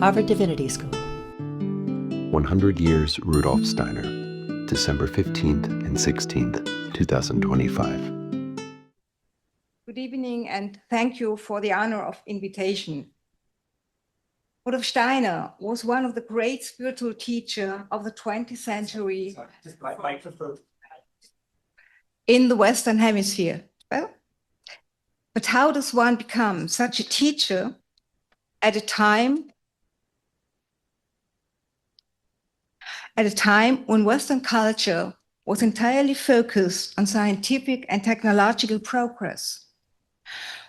Harvard Divinity School. 100 Years Rudolf Steiner, December 15th and 16th, 2025. Good evening, and thank you for the honor of invitation. Rudolf Steiner was one of the great spiritual teachers of the 20th century in the Western Hemisphere. Well, but how does one become such a teacher at a time when Western culture was entirely focused on scientific and technological progress?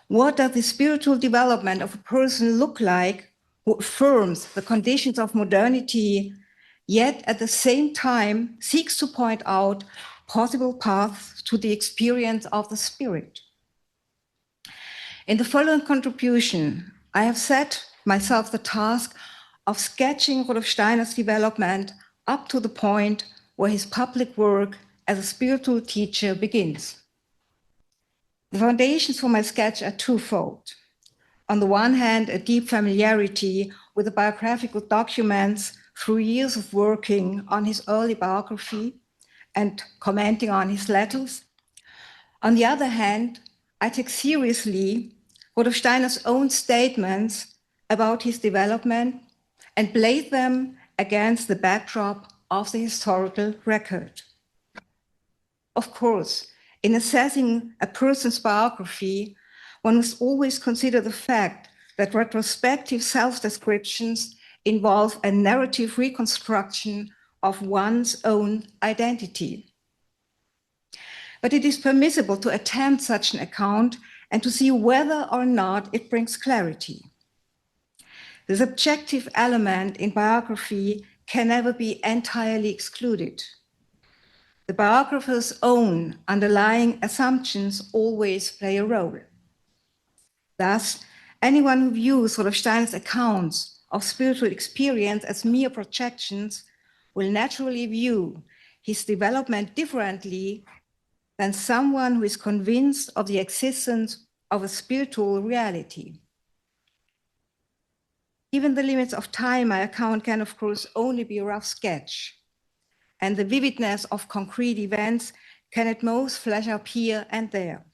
What does the spiritual development of a person look like who affirms the conditions of modernity, yet at the same time seeks to point out possible paths to the experience of the spirit? In the following contribution, I have set myself the task of sketching Rudolf Steiner's development up to the point where his public work as a spiritual teacher begins. The foundations for my sketch are twofold. On the one hand, a deep familiarity with the biographical documents through years of working on his early biography and commenting on his letters. On the other hand, I take seriously Rudolf Steiner's own statements about his development and place them against the backdrop of the historical record. Of course, in assessing a person's biography, one must always consider the fact that retrospective self-descriptions involve a narrative reconstruction of one's own identity. But it is permissible to attempt such an account and to see whether or not it brings clarity. The subjective element in biography can never be entirely excluded. The biographer's own underlying assumptions always play a role. Thus, anyone who views Rudolf Steiner's accounts of spiritual experience as mere projections will naturally view his development differently than someone who is convinced of the existence of a spiritual reality. Given the limits of time, my account can, of course, only be a rough sketch, and the vividness of concrete events can at most flash up here and there.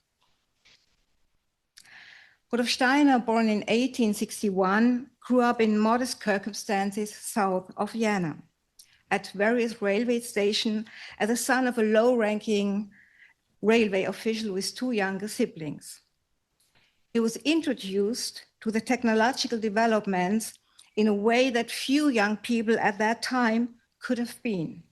Rudolf Steiner, born in 1861, grew up in modest circumstances south of Vienna, at various railway stations as the son of a low-ranking railway official with two younger siblings. He was introduced to the technological developments in a way that few young people at that time could have been.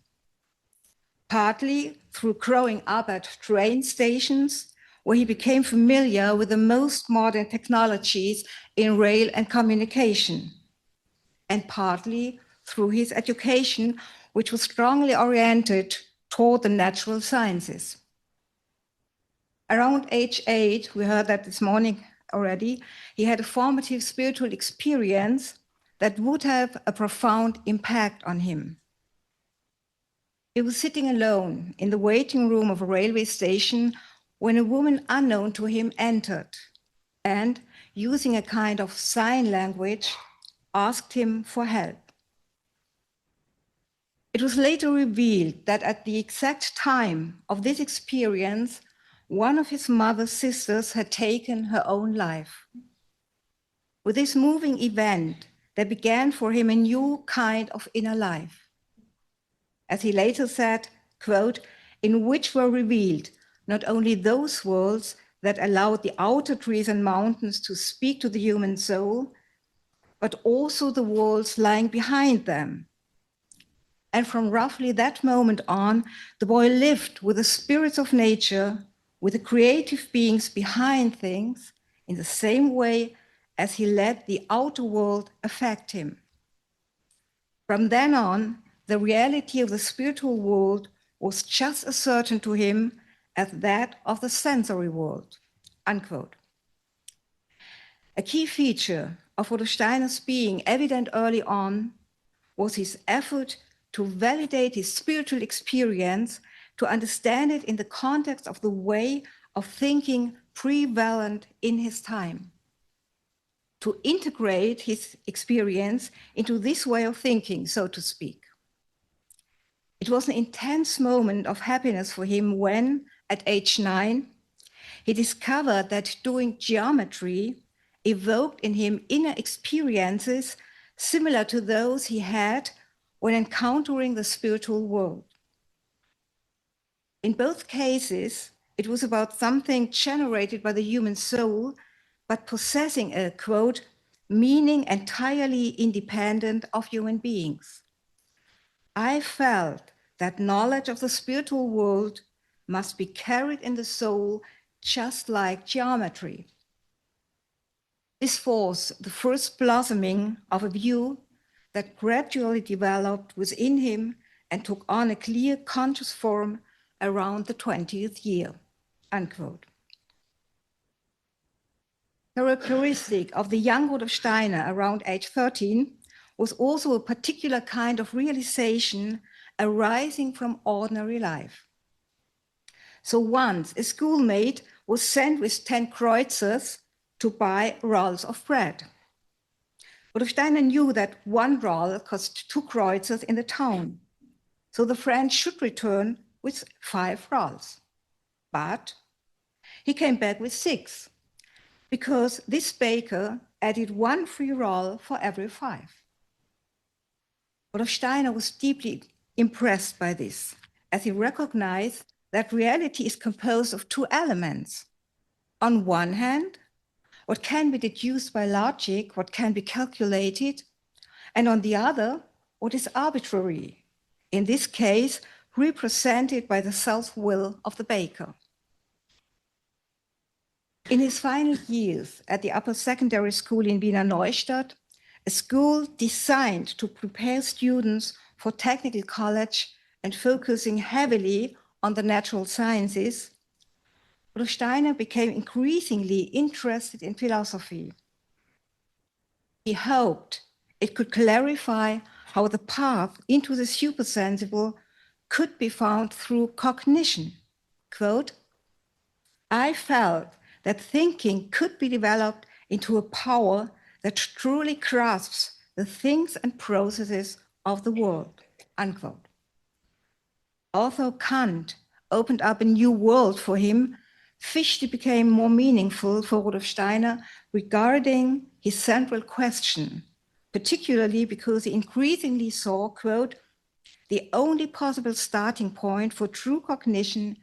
Partly through growing up at train stations, where he became familiar with the most modern technologies in rail and communication, and partly through his education, which was strongly oriented toward the natural sciences. Around age 8, we heard that this morning already, he had a formative spiritual experience that would have a profound impact on him. He was sitting alone in the waiting room of a railway station when a woman unknown to him entered and, using a kind of sign language, asked him for help. It was later revealed that at the exact time of this experience, one of his mother's sisters had taken her own life. With this moving event, there began for him a new kind of inner life. As he later said, quote, in which were revealed not only those worlds that allowed the outer trees and mountains to speak to the human soul, but also the worlds lying behind them. And from roughly that moment on, the boy lived with the spirits of nature, with the creative beings behind things, in the same way as he let the outer world affect him. From then on, the reality of the spiritual world was just as certain to him as that of the sensory world, unquote. A key feature of Rudolf Steiner's being evident early on was his effort to validate his spiritual experience, to understand it in the context of the way of thinking prevalent in his time. to integrate his experience into this way of thinking, so to speak. It was an intense moment of happiness for him when, at age 9, he discovered that doing geometry evoked in him inner experiences similar to those he had when encountering the spiritual world. In both cases, it was about something generated by the human soul, but possessing a, quote, meaning entirely independent of human beings. I felt that knowledge of the spiritual world must be carried in the soul just like geometry. This was the first blossoming of a view that gradually developed within him and took on a clear conscious form around the 20th year, unquote. Characteristic of the young Rudolf Steiner around age 13 was also a particular kind of realization arising from ordinary life. So once a schoolmate was sent with 10 kreuzers to buy rolls of bread. Rudolf Steiner knew that one roll cost 2 kreuzers in the town, so the friend should return with 5 rolls. But he came back with 6, because this baker added 1 free roll for every 5. Rudolf Steiner was deeply impressed by this, as he recognized that reality is composed of 2 elements. On one hand, what can be deduced by logic, what can be calculated, and on the other, what is arbitrary, in this case, represented by the self-will of the baker. In his final years at the upper secondary school in Wiener Neustadt, a school designed to prepare students for technical college and focusing heavily on the natural sciences, Rudolf Steiner became increasingly interested in philosophy. He hoped it could clarify how the path into the supersensible could be found through cognition. Quote, I felt that thinking could be developed into a power that truly grasps the things and processes of the world, unquote. Although Kant opened up a new world for him, Fichte became more meaningful for Rudolf Steiner regarding his central question, particularly because he increasingly saw, quote, the only possible starting point for true cognition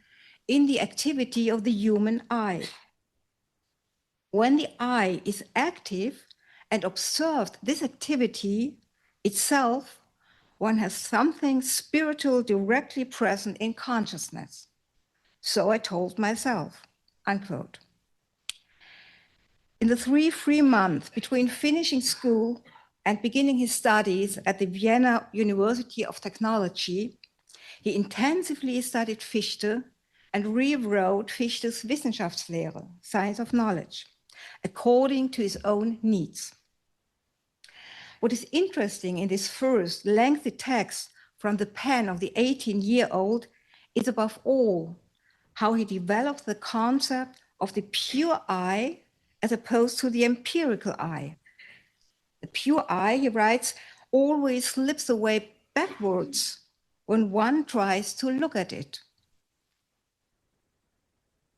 in the activity of the human eye. When the eye is active and observes this activity itself, one has something spiritual directly present in consciousness. So I told myself, unquote. In the 3 free months between finishing school and beginning his studies at the Vienna University of Technology, he intensively studied Fichte and rewrote Fichte's Wissenschaftslehre, Science of Knowledge, according to his own needs. What is interesting in this first lengthy text from the pen of the 18-year-old is above all how he developed the concept of the pure eye as opposed to the empirical eye. The pure eye, he writes, always slips away backwards when one tries to look at it.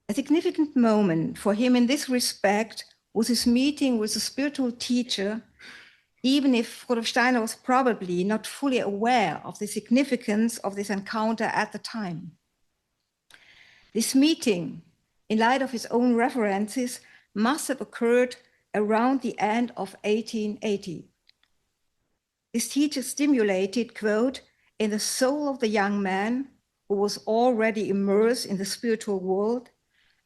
A significant moment for him in this respect was his meeting with a spiritual teacher, even if Rudolf Steiner was probably not fully aware of the significance of this encounter at the time. This meeting, in light of his own references, must have occurred around the end of 1880. This teacher stimulated, quote, in the soul of the young man who was already immersed in the spiritual world,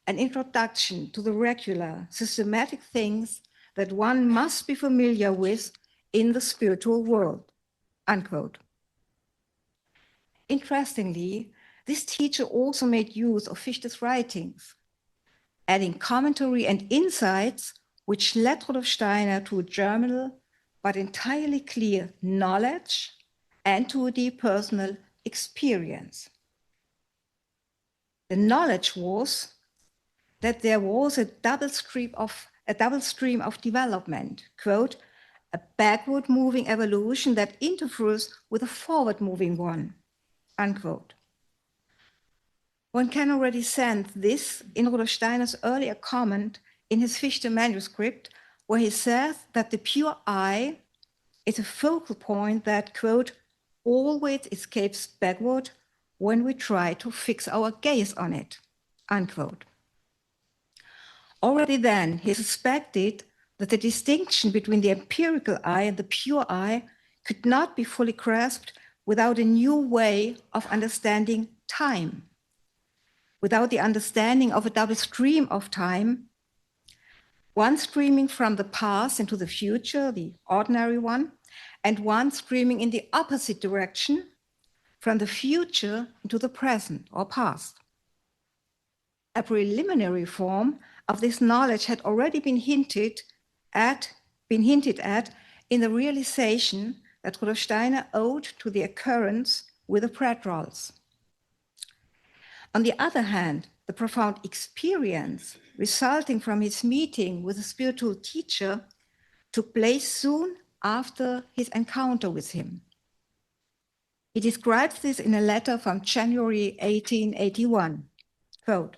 an introduction to the regular, systematic things that one must be familiar with in the spiritual world, unquote. Interestingly, this teacher also made use of Fichte's writings, adding commentary and insights which led Rudolf Steiner to a germinal but entirely clear knowledge and to a deep personal experience. The knowledge was that there was a double stream of a double stream of development, quote, a backward moving evolution that interferes with a forward moving one, unquote. One can already sense this in Rudolf Steiner's earlier comment in his Fichte manuscript, where he says that the pure I is a focal point that, quote, always escapes backward when we try to fix our gaze on it, unquote. Already then, he suspected that the distinction between the empirical I and the pure I could not be fully grasped without a new way of understanding time, without the understanding of a double stream of time, one streaming from the past into the future, the ordinary one, and one streaming in the opposite direction, from the future into the present or past. A preliminary form of this knowledge had already been hinted at in the realization that Rudolf Steiner owed to the occurrence with the predrols. On the other hand, the profound experience resulting from his meeting with a spiritual teacher took place soon after his encounter with him. He describes this in a letter from January 1881, quote,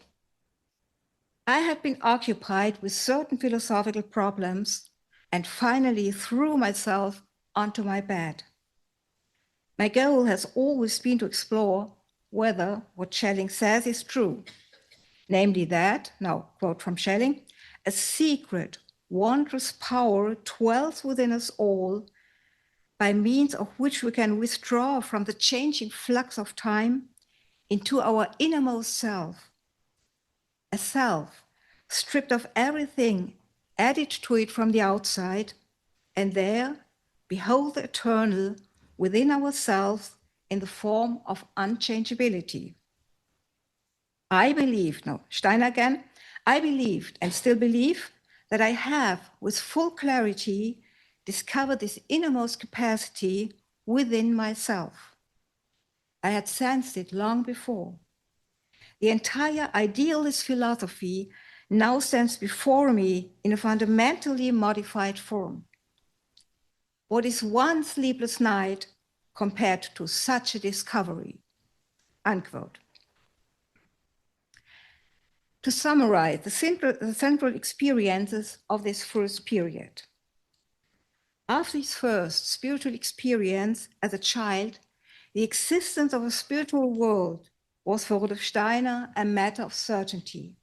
I had been occupied with certain philosophical problems and finally threw myself onto my bed. My goal has always been to explore whether what Schelling says is true, namely that, now quote from Schelling, a secret, wondrous power dwells within us all, by means of which we can withdraw from the changing flux of time into our innermost self, a self stripped of everything added to it from the outside, and there behold the eternal within ourselves in the form of unchangeability. I believed, no, Steiner again, I believed and still believe that I have with full clarity discovered this innermost capacity within myself. I had sensed it long before. The entire idealist philosophy now stands before me in a fundamentally modified form. What is one sleepless night compared to such a discovery? Unquote. To summarize the central experiences of this first period. After his first spiritual experience as a child, the existence of a spiritual world was for Rudolf Steiner a matter of certainty.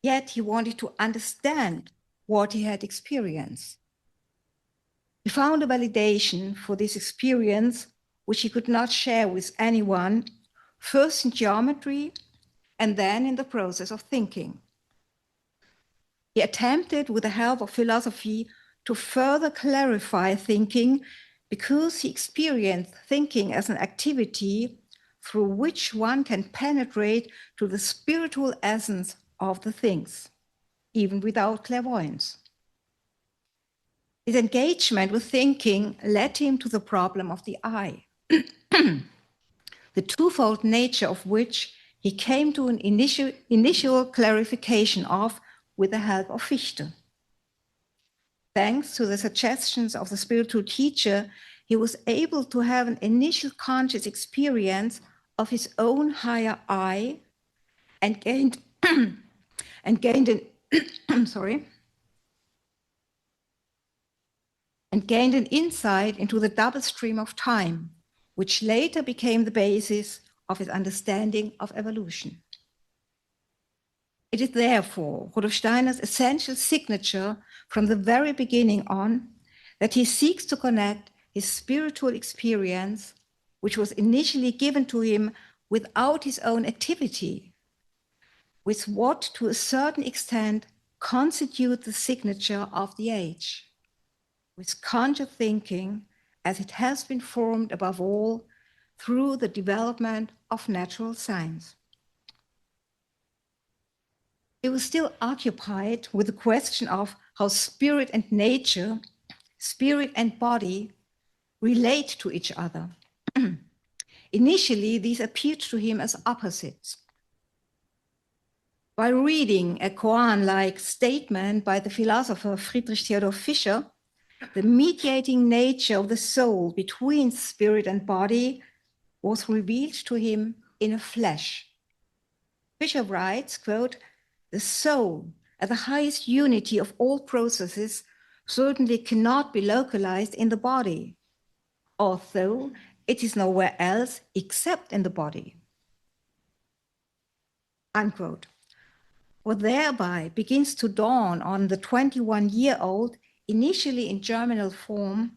Yet he wanted to understand what he had experienced. He found a validation for this experience, which he could not share with anyone, first in geometry and then in the process of thinking. He attempted, with the help of philosophy, to further clarify thinking because he experienced thinking as an activity through which one can penetrate to the spiritual essence of the things, even without clairvoyance. His engagement with thinking led him to the problem of the I, the twofold nature of which he came to an initial clarification of with the help of Fichte. Thanks to the suggestions of the spiritual teacher, he was able to have an initial conscious experience of his own higher I and gained an insight into the double stream of time, which later became the basis of his understanding of evolution. It is therefore Rudolf Steiner's essential signature from the very beginning on that he seeks to connect his spiritual experience, which was initially given to him without his own activity, with what to a certain extent constitutes the signature of the age, with conscious thinking as it has been formed above all through the development of natural science. He was still occupied with the question of how spirit and nature, spirit and body, relate to each other. Initially, these appeared to him as opposites. While reading a koan-like statement by the philosopher Friedrich Theodor Fischer, the mediating nature of the soul between spirit and body was revealed to him in a flash. Fischer writes, quote, "The soul, at the highest unity of all processes, certainly cannot be localized in the body, although it is nowhere else except in the body." Unquote. What thereby begins to dawn on the 21-year-old, initially in germinal form,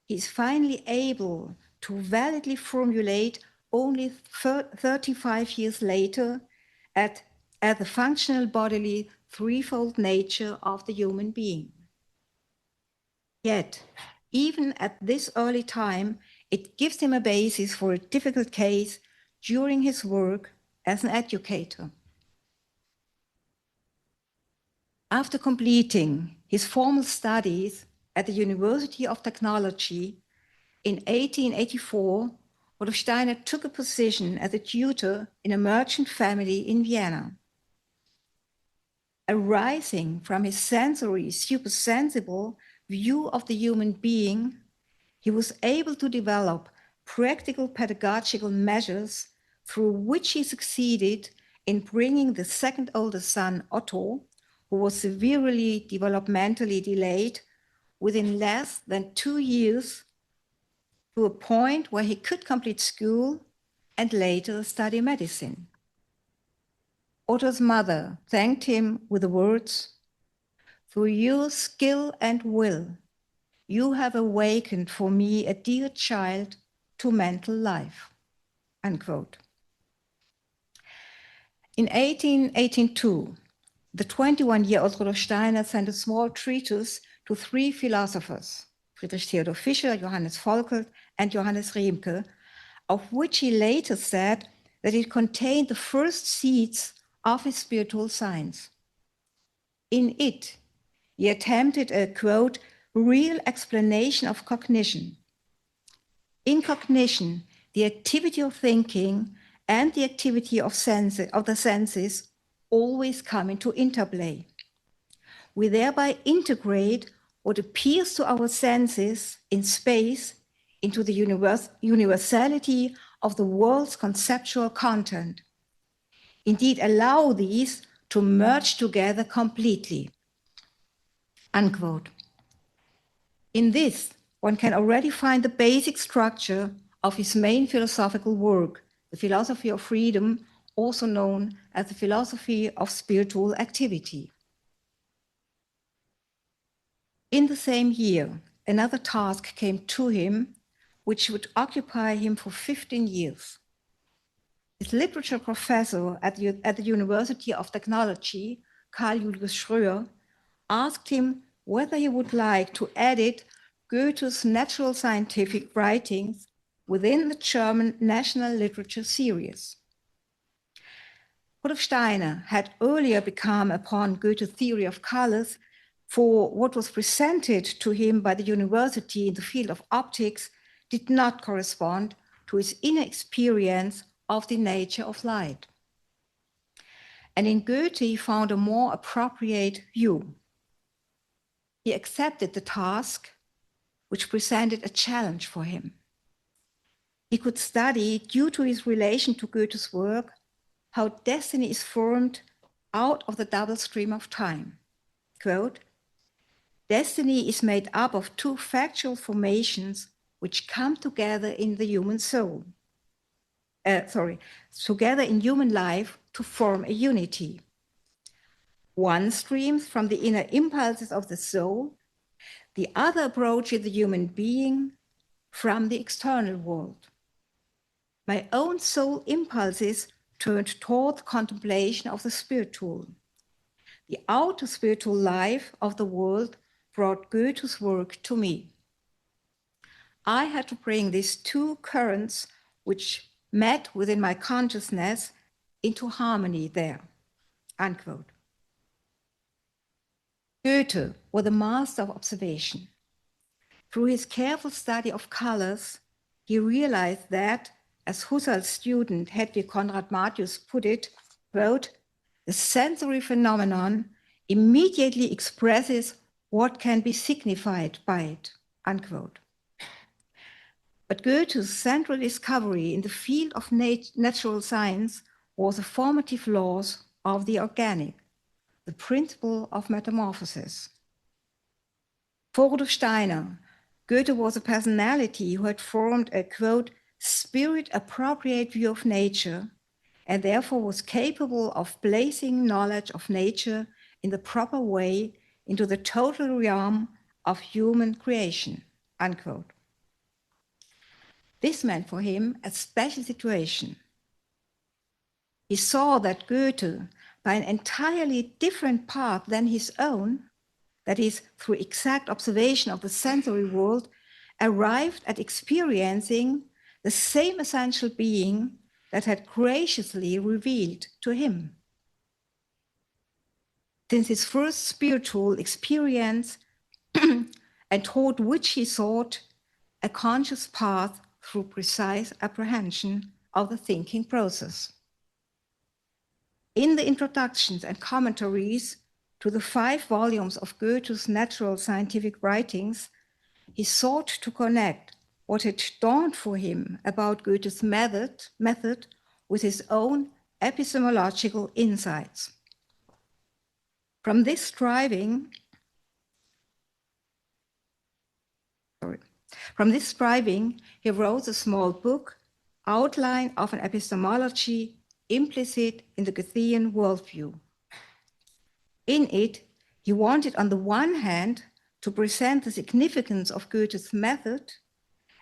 he is finally able to validly formulate only 35 years later at the functional bodily threefold nature of the human being. Yet, even at this early time, it gives him a basis for a difficult case during his work as an educator. After completing his formal studies at the University of Technology in 1884, Rudolf Steiner took a position as a tutor in a merchant family in Vienna. Arising from his sensory, supersensible view of the human being, he was able to develop practical pedagogical measures through which he succeeded in bringing the second oldest son, Otto, who was severely developmentally delayed, within less than 2 years, to a point where he could complete school and later study medicine. Otto's mother thanked him with the words, "Through your skill and will, you have awakened for me a dear child to mental life." Unquote. In 1882, the 21-year-old Rudolf Steiner sent a small treatise to 3 philosophers, Friedrich Theodor Fischer, Johannes Volkert, and Johannes Riemke, of which he later said that it contained the first seeds of his spiritual science. In it, he attempted a, quote, "real explanation of cognition." In cognition, the activity of thinking and the activity of the senses always come into interplay. We thereby integrate what appears to our senses in space into the universality of the world's conceptual content. Indeed, allow these to merge together completely. Unquote. In this, one can already find the basic structure of his main philosophical work, the philosophy of freedom, also known as the philosophy of spiritual activity. In the same year, another task came to him, which would occupy him for 15 years. His literature professor at the University of Technology, Karl Julius Schröer, asked him whether he would like to edit Goethe's natural scientific writings within the German National Literature series. Rudolf Steiner had earlier become upon Goethe's theory of colors, for what was presented to him by the university in the field of optics did not correspond to his inner experience of the nature of light. And in Goethe, he found a more appropriate view. He accepted the task, which presented a challenge for him. He could study, due to his relation to Goethe's work, how destiny is formed out of the double stream of time. Quote, "Destiny is made up of 2 factual formations which come together in the human soul. Together in human life to form a unity. One streams from the inner impulses of the soul, the other approaches the human being from the external world. My own soul impulses turned toward contemplation of the spiritual. The outer spiritual life of the world brought Goethe's work to me. I had to bring these 2 currents, which met within my consciousness, into harmony there." Unquote. Goethe was a master of observation. Through his careful study of colors, he realized that, as Husserl's student Hedwig Conrad Martius put it, quote, The sensory phenomenon immediately expresses what can be signified by it, unquote. But Goethe's central discovery in the field of natural science was the formative laws of the organic, the principle of metamorphosis. For Rudolf Steiner, Goethe was a personality who had formed a, quote, spirit-appropriate view of nature, and therefore was capable of placing knowledge of nature in the proper way into the total realm of human creation, unquote. This meant for him a special situation. He saw that Goethe, by an entirely different path than his own, that is, through exact observation of the sensory world, arrived at experiencing the same essential being that had graciously revealed to him. Since his first spiritual experience, and toward which he sought a conscious path through precise apprehension of the thinking process. In the introductions and commentaries to the 5 volumes of Goethe's natural scientific writings, he sought to connect what had dawned for him about Goethe's method with his own epistemological insights. From this striving, he wrote a small book, Outline of an Epistemology Implicit in the Goethean Worldview. In it, he wanted on the one hand to present the significance of Goethe's method,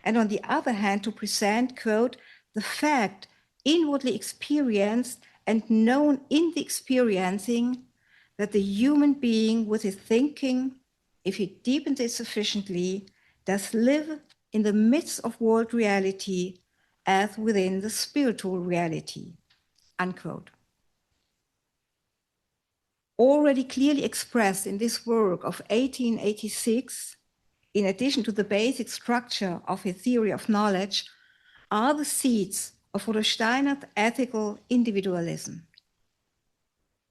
and on the other hand to present, quote, the fact inwardly experienced and known in the experiencing that the human being with his thinking, if he deepens it sufficiently, does live in the midst of world reality as within the spiritual reality, unquote. Already clearly expressed in this work of 1886, in addition to the basic structure of his theory of knowledge, are the seeds of Rudolf Steiner's ethical individualism.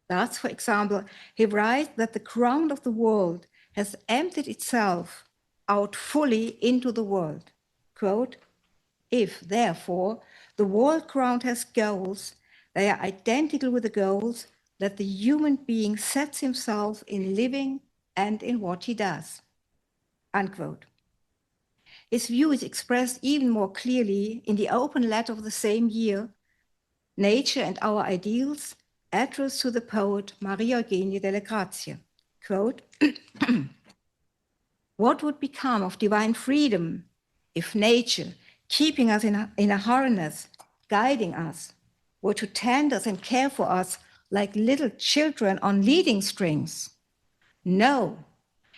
Thus, for example, he writes that the ground of the world has emptied itself out fully into the world. Quote, if, therefore, the world ground has goals, they are identical with the goals that the human being sets himself in living and in what he does, unquote. His view is expressed even more clearly in the open letter of the same year, Nature and Our Ideals, addressed to the poet Maria Eugenia delle Grazie. Quote, what would become of divine freedom if nature, keeping us in a harness, guiding us, were to tend us and care for us like little children on leading strings? No,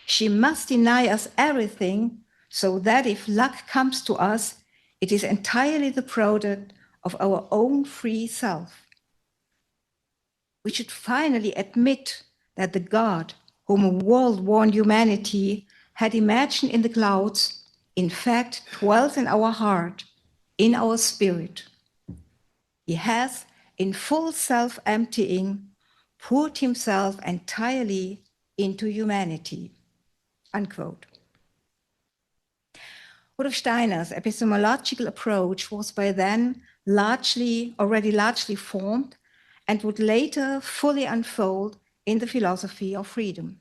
she must deny us everything so that if luck comes to us, it is entirely the product of our own free self. We should finally admit that the God whom a world-worn humanity had imagined in the clouds, in fact, dwells in our heart, in our spirit. He has, in full self-emptying, poured himself entirely into humanity, unquote. Rudolf Steiner's epistemological approach was by then already largely formed and would later fully unfold in the philosophy of freedom.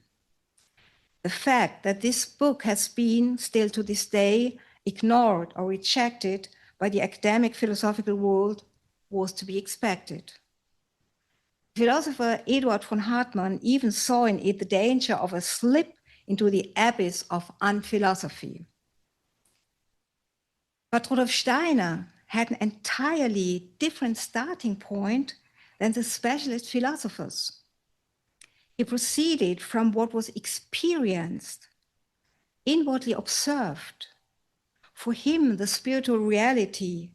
The fact that this book has been, still to this day, ignored or rejected by the academic philosophical world was to be expected. Philosopher Eduard von Hartmann even saw in it the danger of a slip into the abyss of unphilosophy. But Rudolf Steiner had an entirely different starting point than the specialist philosophers. He proceeded from what was experienced, inwardly observed. For him, the spiritual reality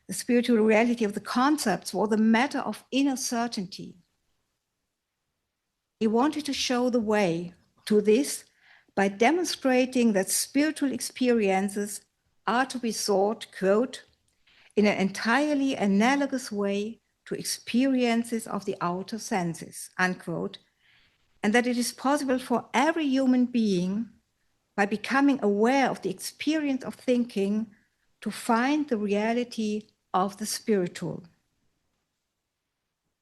of the concepts was a matter of inner certainty. He wanted to show the way to this by demonstrating that spiritual experiences are to be sought, quote, in an entirely analogous way to experiences of the outer senses, unquote, and that it is possible for every human being, by becoming aware of the experience of thinking, to find the reality of the spiritual.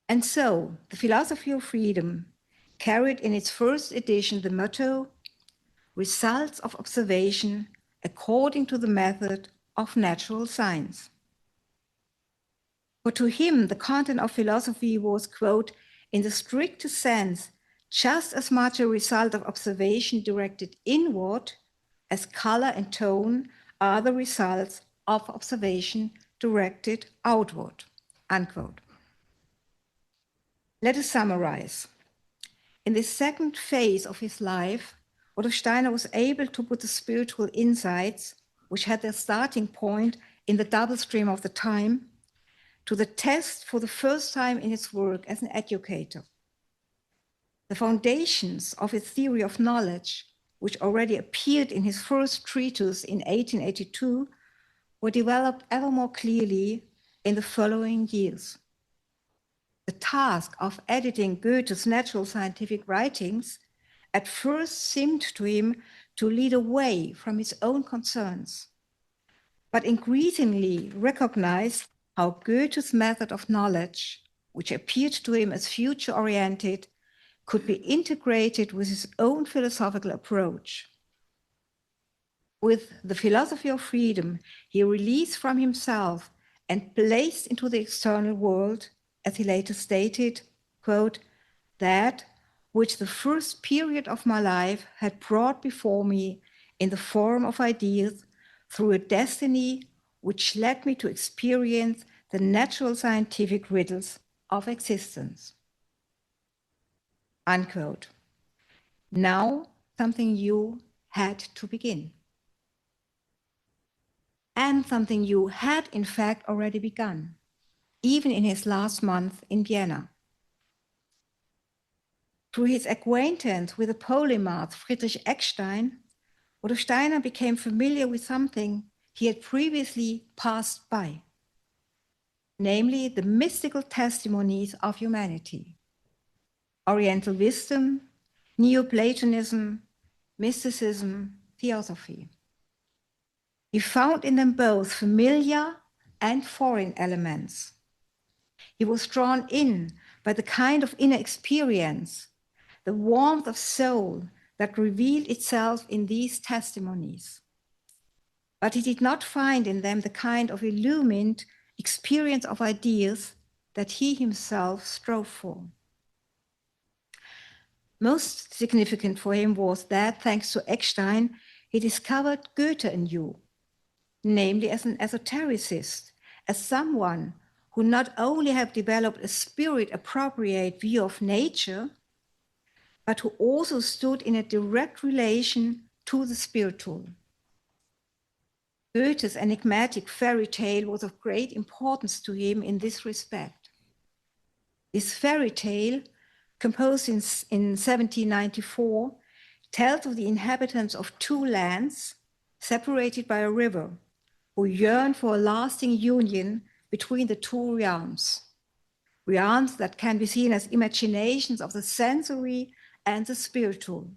And so, the Philosophy of Freedom carried in its first edition the motto, "Results of observation according to the method of natural science." For to him, the content of philosophy was, quote, "in the strictest sense, just as much a result of observation directed inward as color and tone are the results of observation directed outward," unquote. Let us summarize. In the second phase of his life, Rudolf Steiner was able to put the spiritual insights, which had their starting point in the double stream of the time, to the test for the first time in his work as an educator. The foundations of his theory of knowledge, which already appeared in his first treatise in 1882, were developed ever more clearly in the following years. The task of editing Goethe's natural scientific writings at first seemed to him to lead away from his own concerns, but increasingly recognized how Goethe's method of knowledge, which appeared to him as future-oriented, could be integrated with his own philosophical approach. With the Philosophy of Freedom, he released from himself and placed into the external world, as he later stated, quote, "that which the first period of my life had brought before me in the form of ideas through a destiny which led me to experience the natural scientific riddles of existence." Unquote. Now something new had to begin. And something new had in fact already begun, even in his last month in Vienna. Through his acquaintance with the polymath Friedrich Eckstein, Rudolf Steiner became familiar with something he had previously passed by, namely the mystical testimonies of humanity. Oriental wisdom, Neoplatonism, mysticism, theosophy. He found in them both familiar and foreign elements. He was drawn in by the kind of inner experience, the warmth of soul that revealed itself in these testimonies. But he did not find in them the kind of illumined experience of ideas that he himself strove for. Most significant for him was that, thanks to Eckstein, he discovered Goethe anew, namely as an esotericist, as someone who not only had developed a spirit-appropriate view of nature, but who also stood in a direct relation to the spiritual. Goethe's enigmatic fairy tale was of great importance to him in this respect. This fairy tale, composed in 1794, tells of the inhabitants of two lands separated by a river, who yearn for a lasting union between the two realms that can be seen as imaginations of the sensory and the spiritual.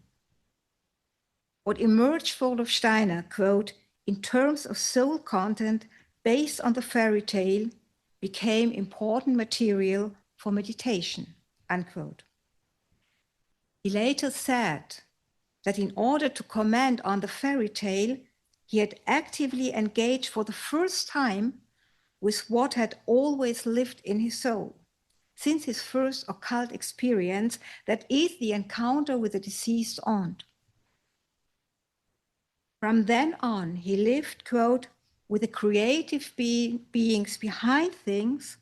What emerged for Rudolf Steiner, quote, "in terms of soul content based on the fairy tale, became important material for meditation," unquote. He later said that in order to comment on the fairy tale, he had actively engaged for the first time with what had always lived in his soul, since his first occult experience, that is the encounter with the deceased aunt. From then on, he lived, quote, "with the creative beings behind things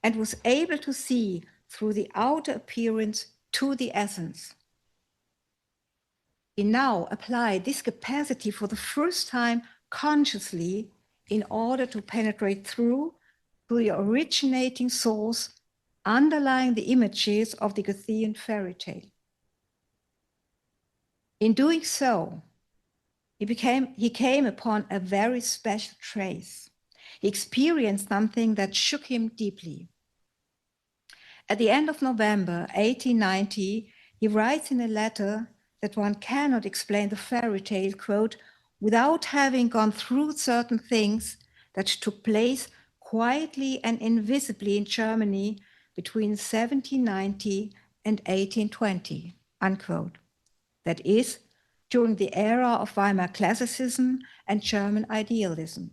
and was able to see through the outer appearance to the essence." He now applied this capacity for the first time consciously in order to penetrate through the originating source underlying the images of the Goethean fairy tale. In doing so, he came upon a very special trace. He experienced something that shook him deeply. At the end of November 1890, he writes in a letter that one cannot explain the fairy tale, quote, without having gone through certain things that took place quietly and invisibly in Germany between 1790 and 1820, unquote. That is, during the era of Weimar Classicism and German idealism.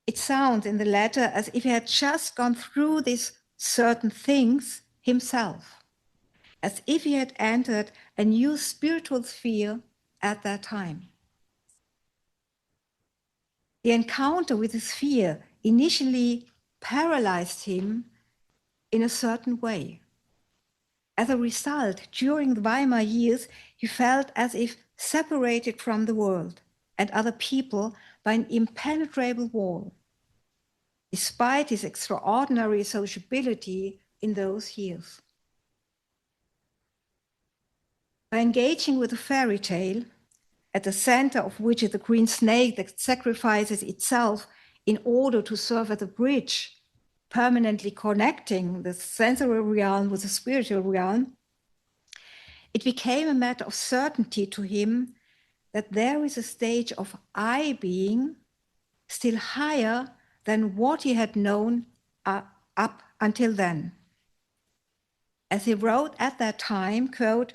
It sounds in the letter as if he had just gone through these certain things himself, as if he had entered a new spiritual sphere at that time. The encounter with the sphere initially paralyzed him in a certain way. As a result, during the Weimar years, he felt as if separated from the world and other people by an impenetrable wall, despite his extraordinary sociability in those years. By engaging with a fairy tale, at the center of which is the green snake that sacrifices itself in order to serve as a bridge, permanently connecting the sensory realm with the spiritual realm, it became a matter of certainty to him that there is a stage of I being still higher than what he had known up until then. As he wrote at that time, quote,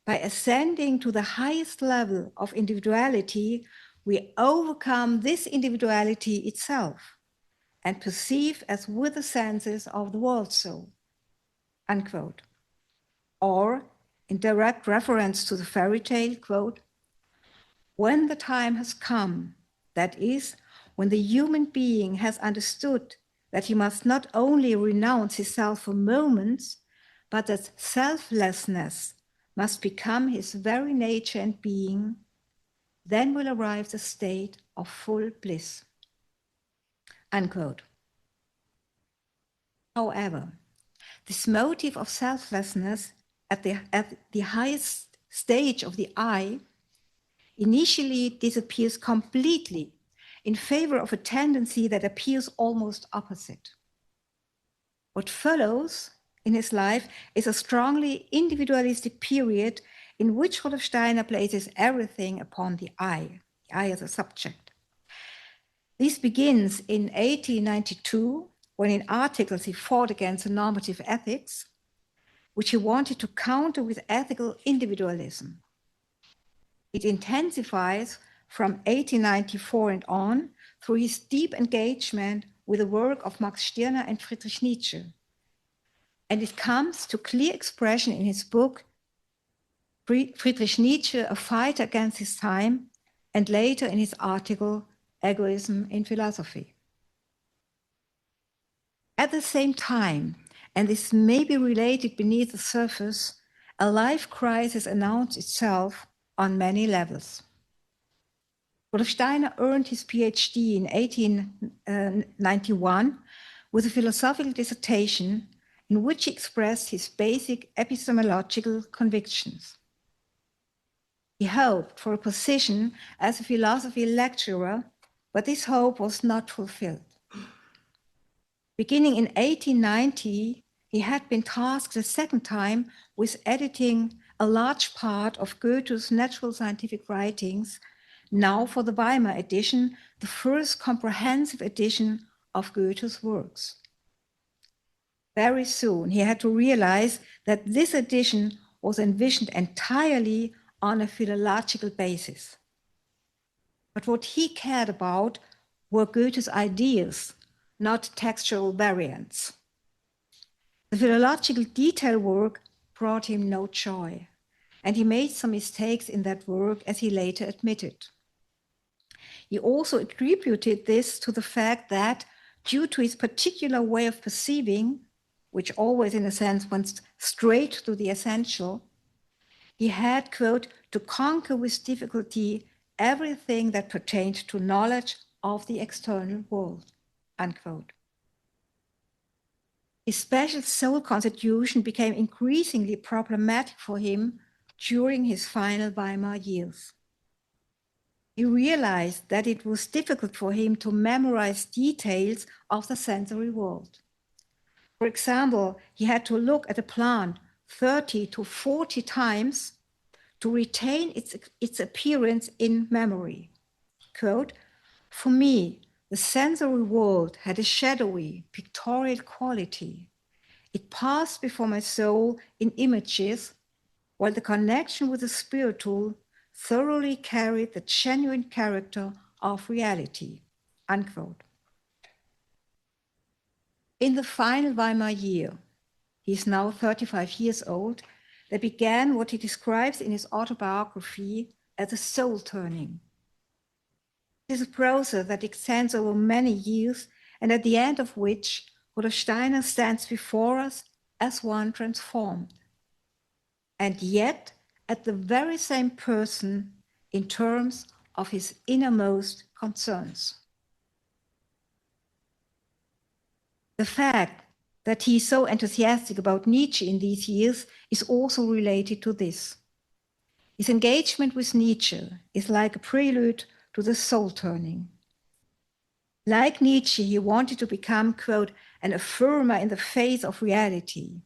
by ascending to the highest level of individuality, we overcome this individuality itself and perceive as with the senses of the world soul, unquote. Or, in direct reference to the fairy tale, quote, when the time has come, that is, when the human being has understood that he must not only renounce his self for moments, but that selflessness must become his very nature and being, then will arrive the state of full bliss, unquote. However, this motive of selflessness at the highest stage of the I initially disappears completely in favor of a tendency that appears almost opposite. What follows in his life is a strongly individualistic period in which Rudolf Steiner places everything upon the I as a subject. This begins in 1892, when in articles he fought against the normative ethics, which he wanted to counter with ethical individualism. It intensifies from 1894 and on through his deep engagement with the work of Max Stirner and Friedrich Nietzsche. And it comes to clear expression in his book, Friedrich Nietzsche, A Fight Against His Time, and later in his article, Egoism in Philosophy. At the same time, and this may be related beneath the surface, a life crisis announced itself on many levels. Rudolf Steiner earned his PhD in 1891 with a philosophical dissertation in which he expressed his basic epistemological convictions. He hoped for a position as a philosophy lecturer, but this hope was not fulfilled. Beginning in 1890, he had been tasked a second time with editing a large part of Goethe's natural scientific writings, now for the Weimar edition, the first comprehensive edition of Goethe's works. Very soon, he had to realize that this edition was envisioned entirely on a philological basis. But what he cared about were Goethe's ideas, not textual variants. The philological detail work brought him no joy, and he made some mistakes in that work, as he later admitted. He also attributed this to the fact that, due to his particular way of perceiving, which always in a sense went straight to the essential, he had, quote, to conquer with difficulty everything that pertained to knowledge of the external world, unquote. His special soul constitution became increasingly problematic for him during his final Weimar years. He realized that it was difficult for him to memorize details of the sensory world. For example, he had to look at a plant 30 to 40 times to retain its appearance in memory. Quote, "For me, the sensory world had a shadowy, pictorial quality. It passed before my soul in images, while the connection with the spiritual thoroughly carried the genuine character of reality." Unquote. In the final Weimar year, he is now 35 years old, that began what he describes in his autobiography as a soul turning. It is a process that extends over many years and at the end of which Rudolf Steiner stands before us as one transformed, and yet at the very same person in terms of his innermost concerns. The fact that he is so enthusiastic about Nietzsche in these years is also related to this. His engagement with Nietzsche is like a prelude to the soul turning. Like Nietzsche, he wanted to become, quote, "an affirmer in the face of reality."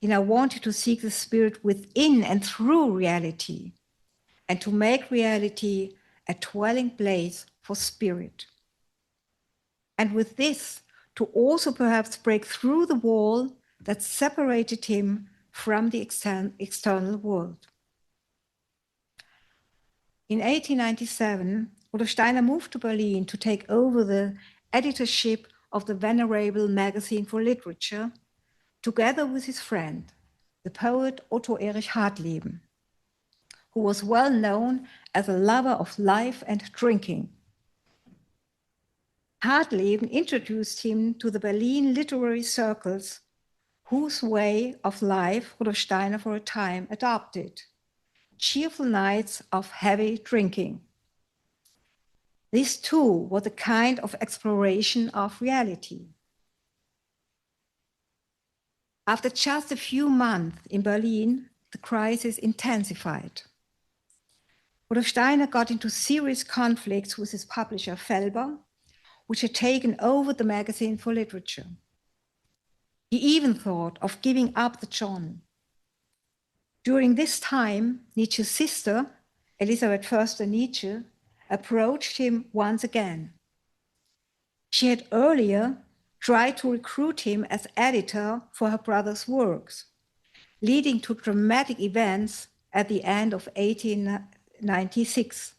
He now wanted to seek the spirit within and through reality, and to make reality a dwelling place for spirit. And with this, to also perhaps break through the wall that separated him from the external world. In 1897, Rudolf Steiner moved to Berlin to take over the editorship of the venerable magazine for literature, together with his friend, the poet Otto Erich Hartleben, who was well known as a lover of life and drinking. Hartleben introduced him to the Berlin literary circles, whose way of life Rudolf Steiner for a time adopted: cheerful nights of heavy drinking. This too was a kind of exploration of reality. After just a few months in Berlin, the crisis intensified. Rudolf Steiner got into serious conflicts with his publisher Felber, which had taken over the magazine for literature. He even thought of giving up the journal. During this time, Nietzsche's sister, Elisabeth Förster Nietzsche, approached him once again. She had earlier tried to recruit him as editor for her brother's works, leading to dramatic events at the end of 1896.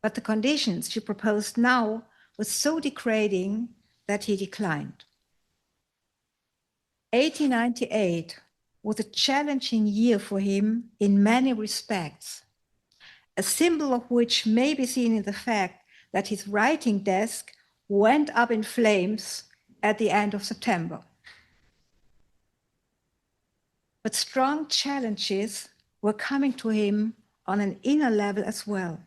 But the conditions she proposed now were so degrading that he declined. 1898 was a challenging year for him in many respects, a symbol of which may be seen in the fact that his writing desk went up in flames at the end of September. But strong challenges were coming to him on an inner level as well.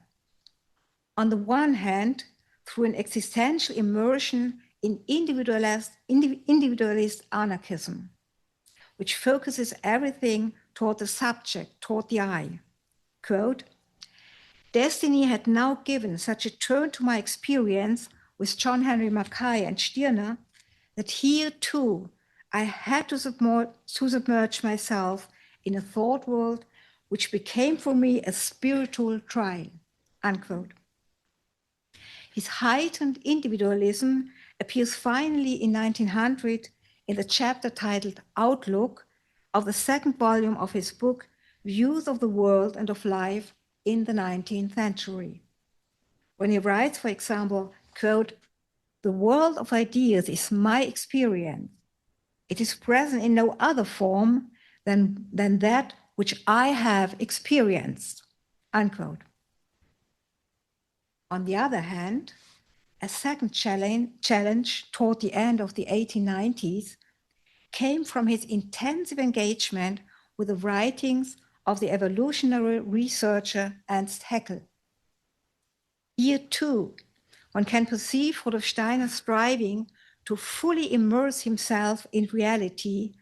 On the one hand, through an existential immersion in individualist anarchism, which focuses everything toward the subject, toward the I. Quote, "Destiny had now given such a turn to my experience with John Henry Mackay and Stirner that here too I had to submerge myself in a thought world which became for me a spiritual trial." Unquote. His heightened individualism appears finally in 1900 in the chapter titled Outlook of the second volume of his book, Views of the World and of Life in the 19th Century. When he writes, for example, quote, "The world of ideas is my experience. It is present in no other form than that which I have experienced," unquote. On the other hand, a second challenge toward the end of the 1890s came from his intensive engagement with the writings of the evolutionary researcher Ernst Haeckel. Here too, one can perceive Rudolf Steiner striving to fully immerse himself in reality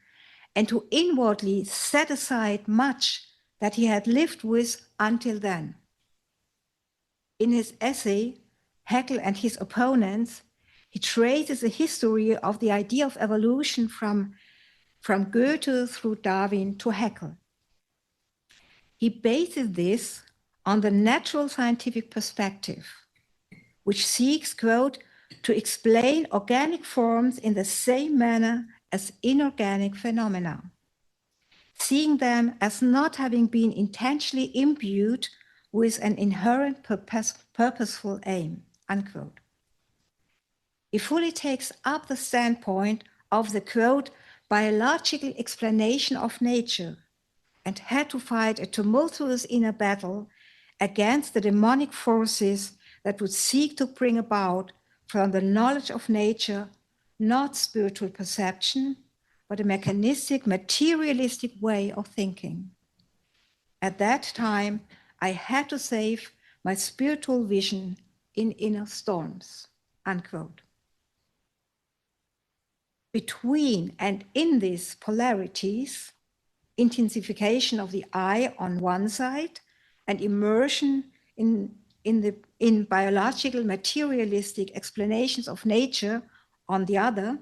and to inwardly set aside much that he had lived with until then. In his essay, Haeckel and his opponents, He traces the history of the idea of evolution from Goethe through Darwin to Haeckel. He bases this on the natural scientific perspective, which seeks, quote, to explain organic forms in the same manner as inorganic phenomena, seeing them as not having been intentionally imbued with an inherent purposeful aim, unquote. He fully takes up the standpoint of the, quote, biological explanation of nature, and had to fight a tumultuous inner battle against the demonic forces that would seek to bring about from the knowledge of nature not spiritual perception, but a mechanistic, materialistic way of thinking. At that time, I had to save my spiritual vision in inner storms, unquote. Between and in these polarities, intensification of the I on one side and immersion in biological materialistic explanations of nature on the other,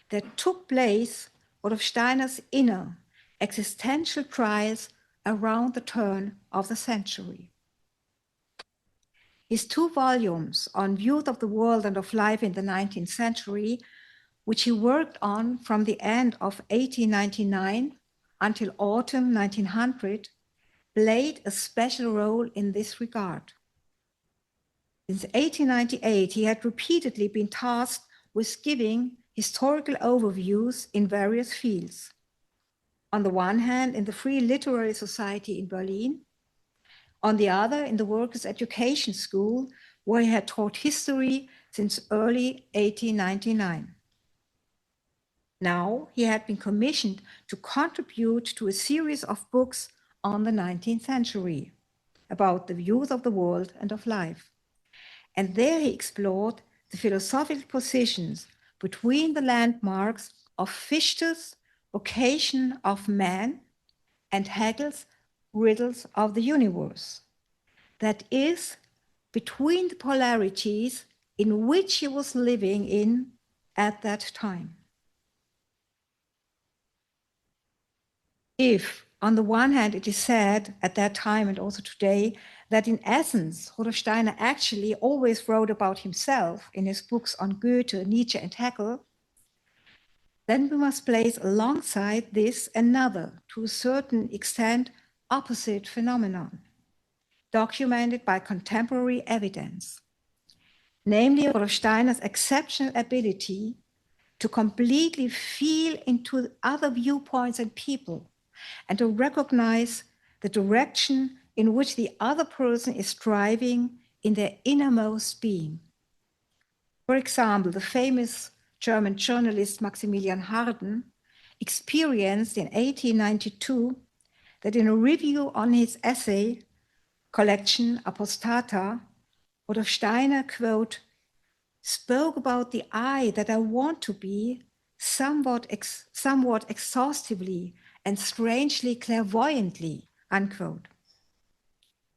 there took place Rudolf Steiner's inner existential trials around the turn of the century. His 2 volumes on views of the world and of life in the 19th century, which he worked on from the end of 1899 until autumn 1900, played a special role in this regard. Since 1898, he had repeatedly been tasked with giving historical overviews in various fields. On the one hand, in the Free Literary Society in Berlin, on the other, in the Workers' Education School, where he had taught history since early 1899. Now, he had been commissioned to contribute to a series of books on the 19th century about the views of the world and of life. And there he explored the philosophical positions between the landmarks of Fichte's vocation of man and Hegel's riddles of the universe. That is, between the polarities in which he was living in at that time. If, on the one hand, it is said at that time and also today that in essence, Rudolf Steiner actually always wrote about himself in his books on Goethe, Nietzsche, and Haeckel, then we must place alongside this another, to a certain extent, opposite phenomenon, documented by contemporary evidence, namely Rudolf Steiner's exceptional ability to completely feel into other viewpoints and people, and to recognize the direction in which the other person is striving in their innermost being. For example, the famous German journalist Maximilian Harden experienced in 1892 that in a review on his essay collection Apostata, Rudolf Steiner, quote, spoke about the I that I want to be somewhat exhaustively and strangely clairvoyantly, unquote.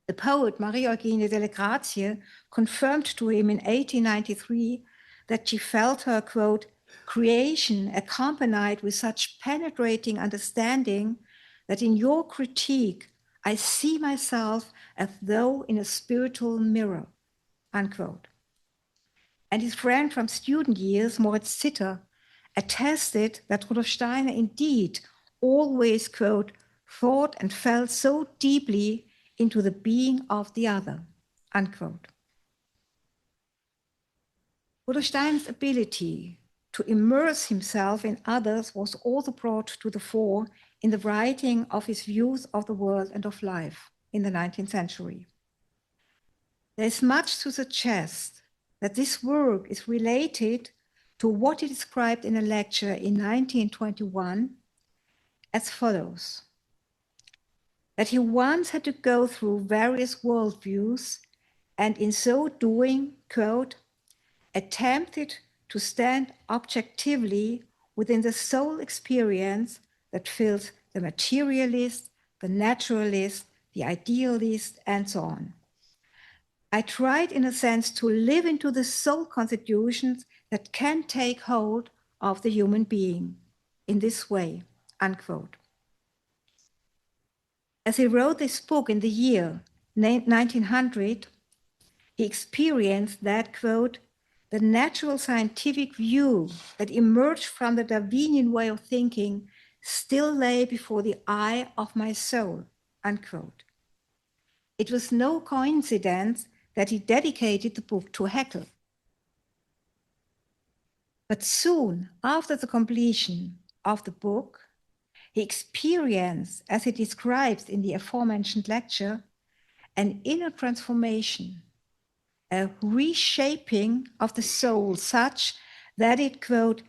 The poet Maria Eugenie delle Grazie confirmed to him in 1893 that she felt her, quote, creation accompanied with such penetrating understanding that in your critique, I see myself as though in a spiritual mirror, unquote. And his friend from student years, Moritz Zitter, attested that Rudolf Steiner indeed always, quote, thought and felt so deeply into the being of the other, unquote. Rudolf Steiner's ability to immerse himself in others was also brought to the fore in the writing of his views of the world and of life in the 19th century. There is much to suggest that this work is related to what he described in a lecture in 1921 as follows: that he once had to go through various worldviews and in so doing, quote, attempted to stand objectively within the soul experience that fills the materialist, the naturalist, the idealist, and so on. I tried, in a sense, to live into the soul constitutions that can take hold of the human being in this way, unquote. As he wrote this book in the year 1900, he experienced that, quote, the natural scientific view that emerged from the Darwinian way of thinking still lay before the eye of my soul, unquote. It was no coincidence that he dedicated the book to Haeckel. But soon after the completion of the book, he experienced, as he describes in the aforementioned lecture, an inner transformation, a reshaping of the soul such that it, quote,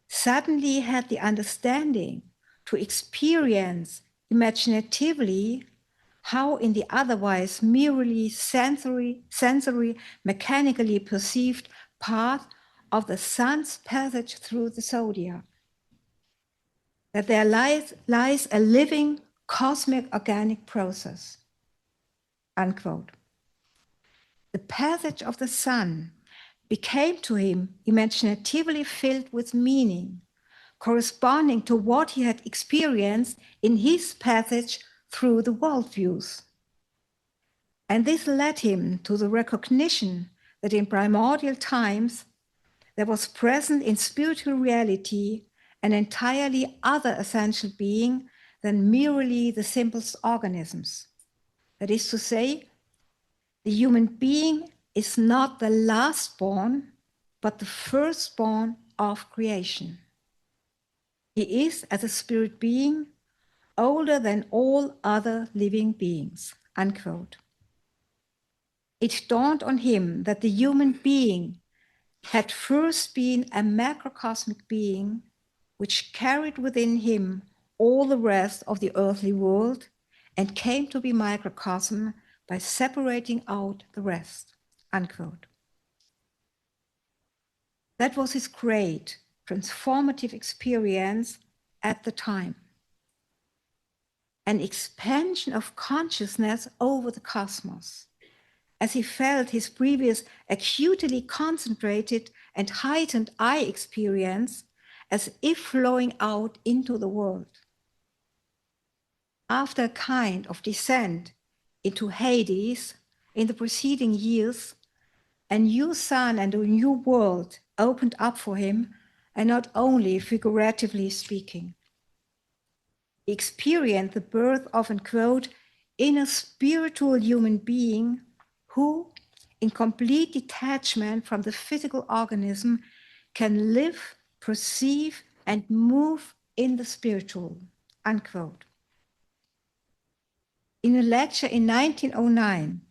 suddenly had the understanding to experience imaginatively how in the otherwise merely sensory, mechanically perceived path of the sun's passage through the zodiac, that there lies a living cosmic organic process, unquote. The passage of the sun became to him imaginatively filled with meaning, corresponding to what he had experienced in his passage through the worldviews. And this led him to the recognition that in primordial times there was present in spiritual reality an entirely other essential being than merely the simplest organisms. That is to say, the human being is not the last born, but the firstborn of creation. He is, as a spirit being, older than all other living beings, unquote. It dawned on him that the human being had first been a macrocosmic being which carried within him all the rest of the earthly world and came to be microcosm by separating out the rest, unquote. That was his great transformative experience at the time. An expansion of consciousness over the cosmos, as he felt his previous acutely concentrated and heightened eye experience as if flowing out into the world. After a kind of descent into Hades in the preceding years, a new sun and a new world opened up for him, and not only figuratively speaking. He experienced the birth of, unquote, inner spiritual human being who, in complete detachment from the physical organism, can live, perceive, and move in the spiritual, unquote. In a lecture in 1909,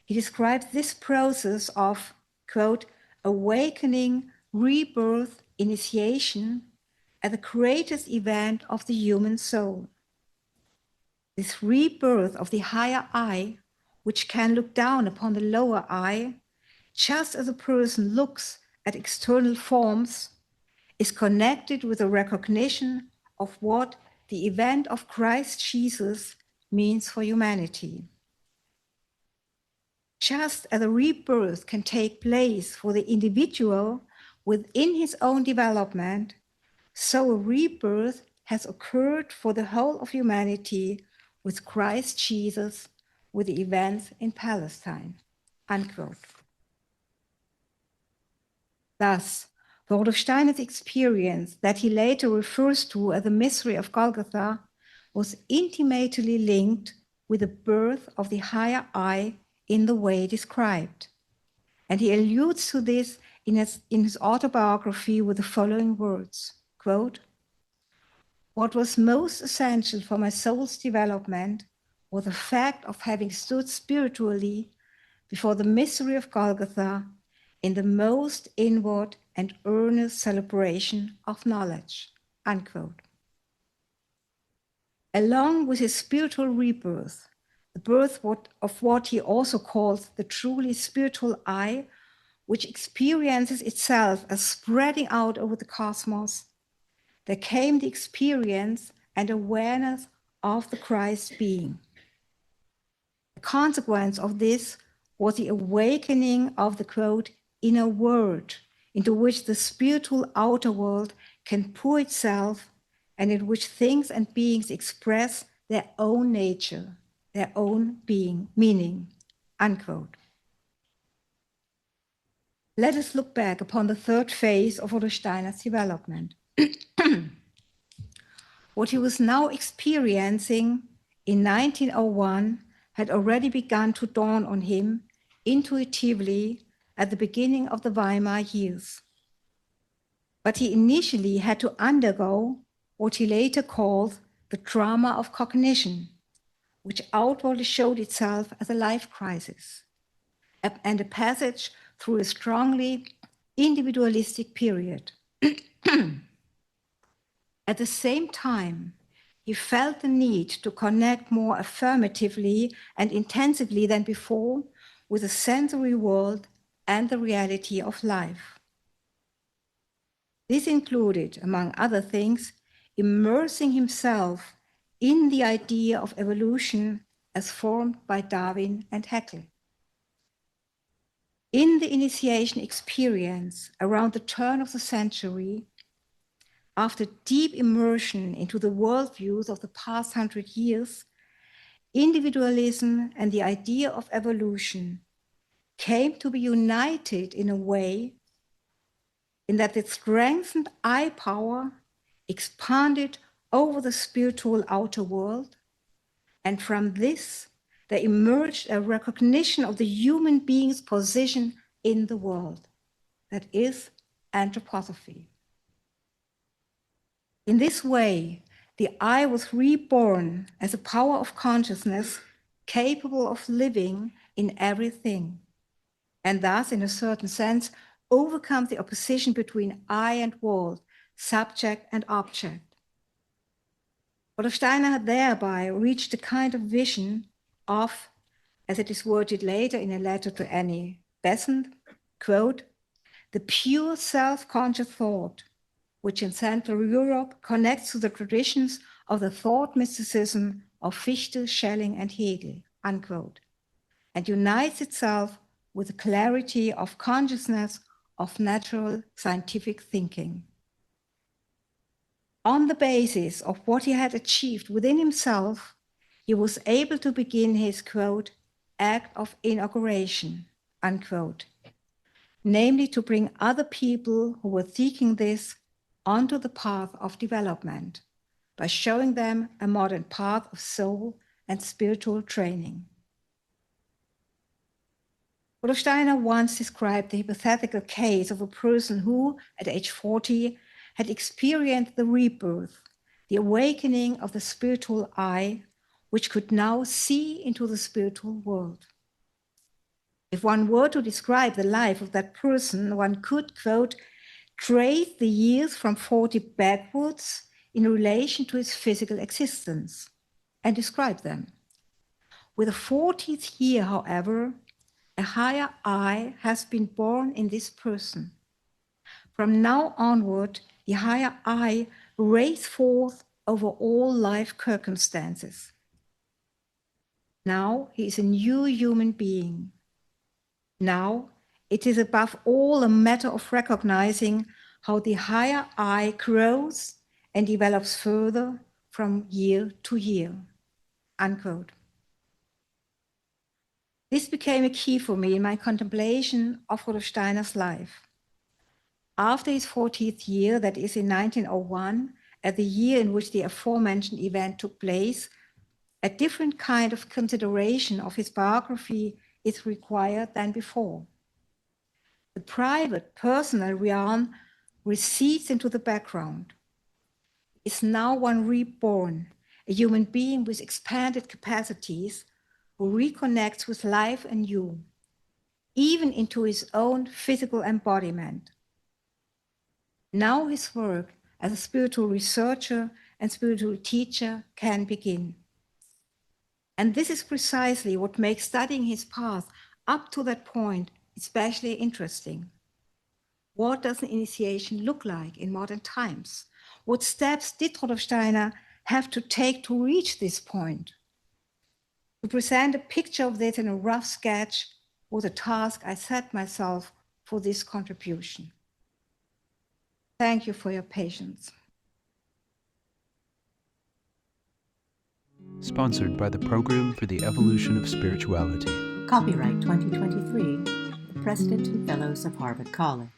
he describes this process of, quote, awakening, rebirth, initiation as the greatest event of the human soul. This rebirth of the higher I, which can look down upon the lower I, just as a person looks at external forms, is connected with a recognition of what the event of Christ Jesus means for humanity. Just as a rebirth can take place for the individual within his own development, so a rebirth has occurred for the whole of humanity with Christ Jesus, with the events in Palestine, unquote. Thus, Rudolf Steiner's experience that he later refers to as the mystery of Golgotha was intimately linked with the birth of the higher I in the way described. And he alludes to this in his autobiography with the following words, quote, what was most essential for my soul's development was the fact of having stood spiritually before the mystery of Golgotha in the most inward and earnest celebration of knowledge, unquote. Along with his spiritual rebirth, the birth of what he also calls the truly spiritual I, which experiences itself as spreading out over the cosmos, there came the experience and awareness of the Christ being. The consequence of this was the awakening of the, quote, inner word into which the spiritual outer world can pour itself and in which things and beings express their own nature, their own being, meaning, unquote. Let us look back upon the third phase of Rudolf Steiner's development. What he was now experiencing in 1901 had already begun to dawn on him intuitively at the beginning of the Weimar years. But he initially had to undergo what he later called the drama of cognition, which outwardly showed itself as a life crisis and a passage through a strongly individualistic period. At the same time, he felt the need to connect more affirmatively and intensively than before with the sensory world and the reality of life. This included, among other things, immersing himself in the idea of evolution as formed by Darwin and Haeckel. In the initiation experience around the turn of the century, after deep immersion into the worldviews of the past 100 years, individualism and the idea of evolution came to be united in a way in that the strengthened I power expanded over the spiritual outer world, and from this there emerged a recognition of the human being's position in the world, that is, anthroposophy. In this way, the I was reborn as a power of consciousness capable of living in everything, and thus, in a certain sense, overcome the opposition between I and world, subject and object. Rudolf Steiner had thereby reached a kind of vision of, as it is worded later in a letter to Annie Besant, quote, the pure self-conscious thought, which in Central Europe connects to the traditions of the thought mysticism of Fichte, Schelling, and Hegel, unquote, and unites itself with the clarity of consciousness of natural scientific thinking. On the basis of what he had achieved within himself, he was able to begin his, quote, act of inauguration, unquote, namely to bring other people who were seeking this onto the path of development by showing them a modern path of soul and spiritual training. Rudolf Steiner once described the hypothetical case of a person who, at age 40, had experienced the rebirth, the awakening of the spiritual eye, which could now see into the spiritual world. If one were to describe the life of that person, one could, quote, trace the years from 40 backwards in relation to his physical existence and describe them. With the 40th year, however, a higher I has been born in this person. From now onward, the higher I rays forth over all life circumstances. Now he is a new human being. Now it is above all a matter of recognizing how the higher I grows and develops further from year to year, unquote. This became a key for me in my contemplation of Rudolf Steiner's life. After his 40th year, that is in 1901, at the year in which the aforementioned event took place, a different kind of consideration of his biography is required than before. The private, personal realm recedes into the background. Is now one reborn, a human being with expanded capacities who reconnects with life anew, even into his own physical embodiment. Now his work as a spiritual researcher and spiritual teacher can begin. And this is precisely what makes studying his path up to that point especially interesting. What does an initiation look like in modern times? What steps did Rudolf Steiner have to take to reach this point? To present a picture of this in a rough sketch was a task I set myself for this contribution. Thank you for your patience. Sponsored by the Program for the Evolution of Spirituality. Copyright 2023, the President and Fellows of Harvard College.